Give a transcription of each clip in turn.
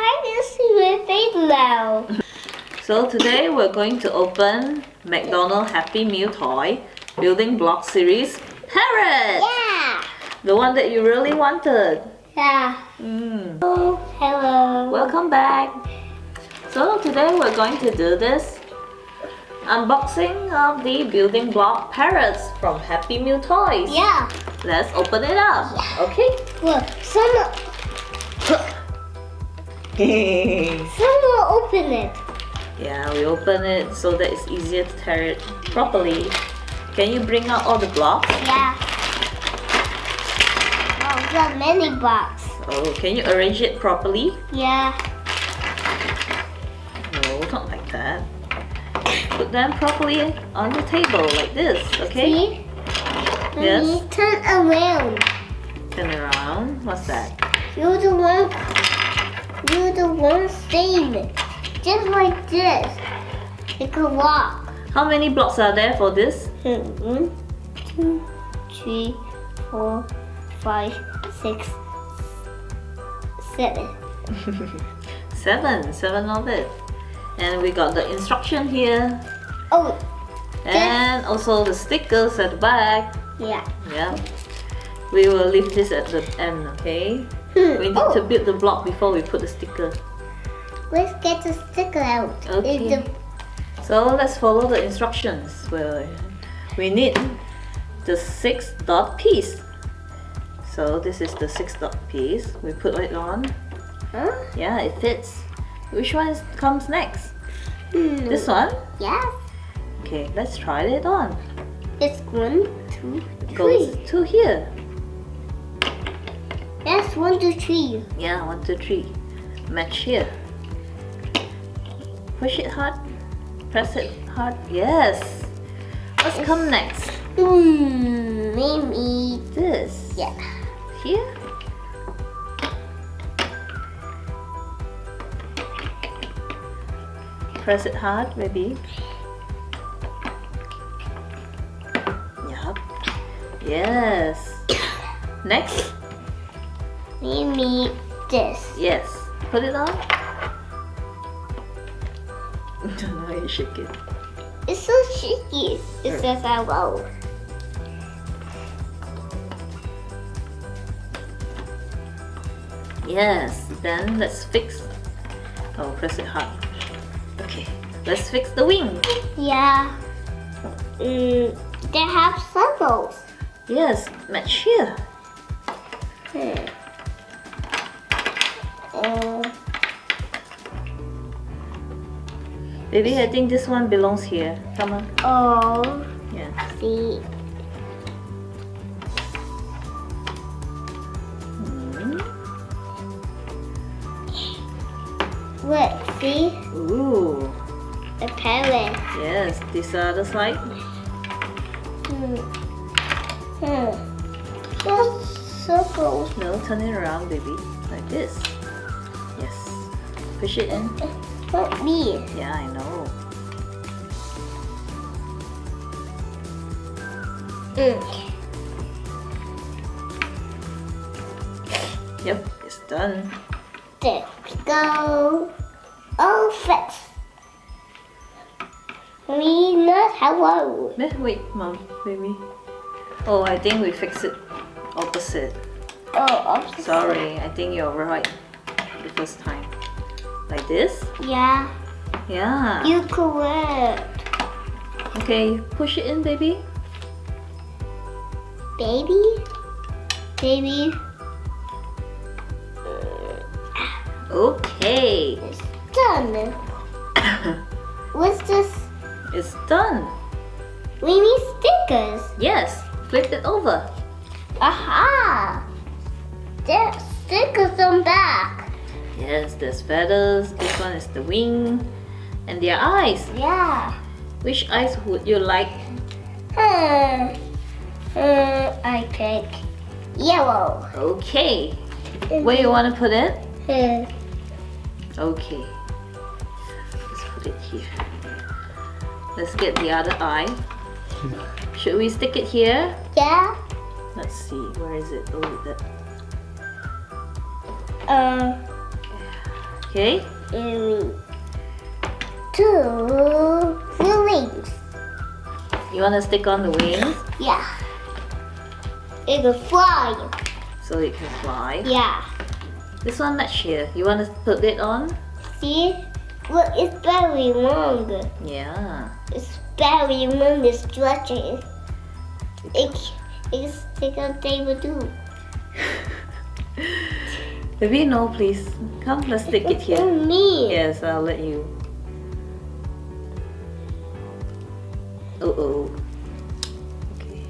I can see my face now. So today we're going to open Macdonald Happy Meal Toy Building Block Series Parrot! Yeah! The one that you really wanted. Yeah. Oh, hello. Welcome back. So today we're going to do this unboxing of the Building Block Parrots from Happy Meal Toys. Yeah. Let's open it up. Yeah. Okay? Look, someone open it. Yeah, we open it so that it's easier to tear it properly. Can you bring out all the blocks? Yeah. Wow, there are many blocks. Oh, can you arrange it properly? Yeah. No, not like that. Put them properly on the table like this, okay? See? Yes. Mommy, turn around. Turn around. What's that? You're the one saying it. Just like this. It could walk. How many blocks are there for this? 1, 2, 3, 4, 5, 6, 7. Seven of it. And we got the instruction here. Oh, And also the stickers at the back. yeah. Yeah. We will leave this at the end, okay? We need to build the block before we put the sticker. Let's get the sticker out. Okay. So let's follow the instructions. Well, we need the 6 dot piece. So this is the 6 dot piece. We put it on. Huh? Yeah, it fits. Which one comes next? This one? Yeah. Okay, let's try it on. It's 1, 2, 3. Goes to here. That's 1, 2, 3. Yeah, 1, 2, 3. Match here. Push it hard. Press it hard. Yes. What's come next? Maybe. This. Yeah. Here. Press it hard, maybe. Yup. Yes. Next. Maybe this. Yes. Put it on. Don't know how you shake it. It's so shaky. It says I won't. Yes. Then let's fix. Oh, press it hard. Okay. Let's fix the wing. Yeah. They have circles. Yes. Match here. Baby, I think this one belongs here. Come on. Oh, Yeah. see. Look, see? Ooh. The parrot. Yes. This other side. Those circles. No, turn it around, baby. Like this. Yes. Push it in. Not me. Yeah, I know. Yep, it's done. There we go. Oh, fix. We not hello. Wait, mom, baby. Oh, I think we fixed it opposite. Oh, opposite. Sorry, I think you're right the first time. Like this? Yeah, Yeah. you correct. Okay, push it in, baby. Baby? Baby? Okay. It's done. What's this? It's done. We need stickers. Yes, flip it over. Aha! There's stickers on back. Yes, there's feathers. This one is the wing. And their eyes. Yeah. Which eyes would you like? I pick yellow. Okay. Where you want to put it? Hmm. Okay. Let's put it here. Let's get the other eye. Should we stick it here? Yeah. Let's see. Where is it? Oh, that. Okay? And 2 wings. You want to stick on the wings Yeah. It will fly. so it can fly. Yeah. This one not here. You want to put it on? See? Look, it's very long. Yeah. It's very long. It's stretching. It's stick on table too. Baby, no, please. Come, let's stick it It's here. on me. Yes, I'll let you. Oh. Okay.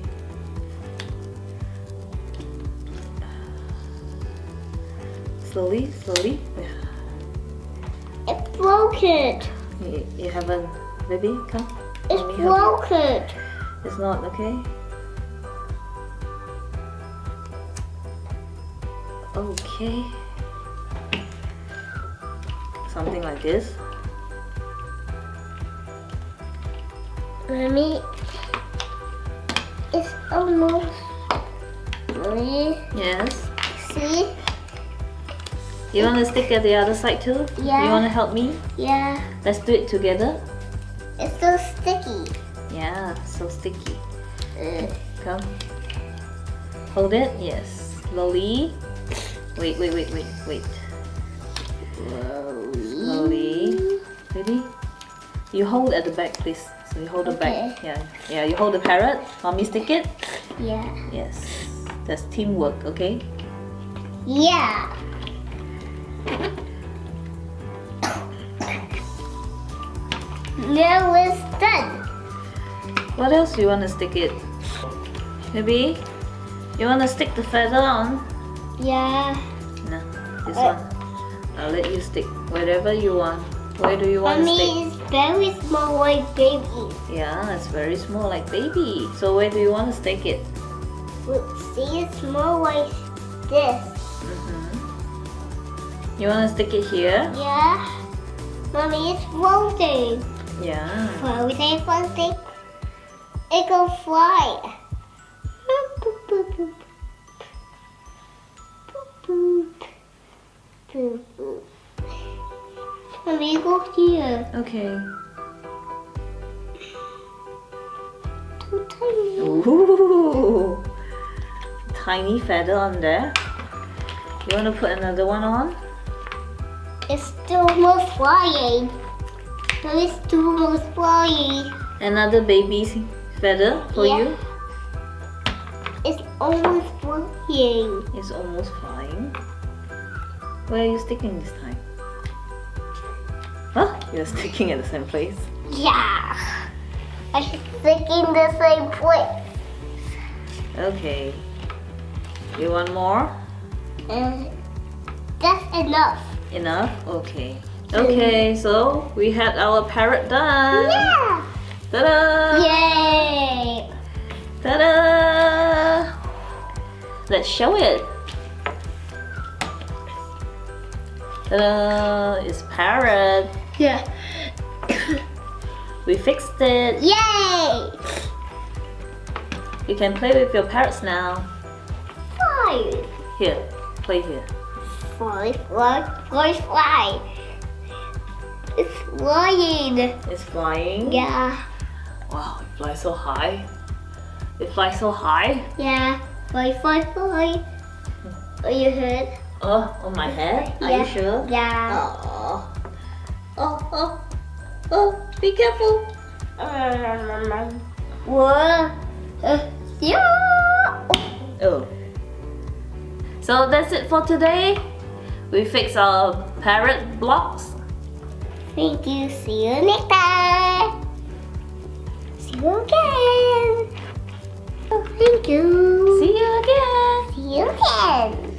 Slowly. It's broken. You haven't, baby, come. It's Let me help you. broken. It's not, okay? Okay. Something like this. Mommy, it's almost. Mommy, Yes. see? You want to stick at the other side too? Yeah. You want to help me? Yeah. Let's do it together. It's so sticky. Yeah, so sticky. Uh, Come. Hold it. Yes. Slowly. Wait. Slowly. Ready? You hold at the back, please. So you hold the back. Yeah. You hold the parrot. Mommy stick it. Yeah. Yes. That's teamwork, okay? Yeah. Now it's done. What else do you want to stick it? Maybe you want to stick the feather on? Yeah. No, this one. I'll let you stick wherever you want. Where do you want to stick? Mommy, it's very small like baby. Yeah, it's very small like baby. So where do you want to stick it? Look, see, it's small like this. You want to stick it here? Yeah. Mommy, it's floating. Yeah. Floating. It can fly. Boop, boop, boop. Boop, boop. Boop, boop. Mommy, go here. Okay. Too tiny. Ooh. Tiny feather on there. You want to put another one on? It's still almost flying. Mommy, it's still almost flying. Another baby's feather for Yeah. you? It's almost flying. It's almost flying. Where are you sticking this time? Huh? You're sticking at the same place? Yeah. I'm sticking the same place. Okay. You want more? That's enough. Enough? Okay. Okay, so we had our parrot done. Yeah. Ta-da! Yay. Ta-da! Let's show it. Ta-da! It's Parrot. Yeah. We fixed it. Yay. You can play with your parrots now. Fly. Here, play here. Fly. It's flying. It's flying. Yeah. Wow, it flies so high. It flies so high. Yeah. Fly. Are you hurt? Oh, on my head? Are you sure? Yeah. Oh, be careful. Whoa. Yeah. Oh. So that's it for today. We fixed our parrot blocks. Thank you. See you next time. See you again. Oh, thank you. See you again. See you again.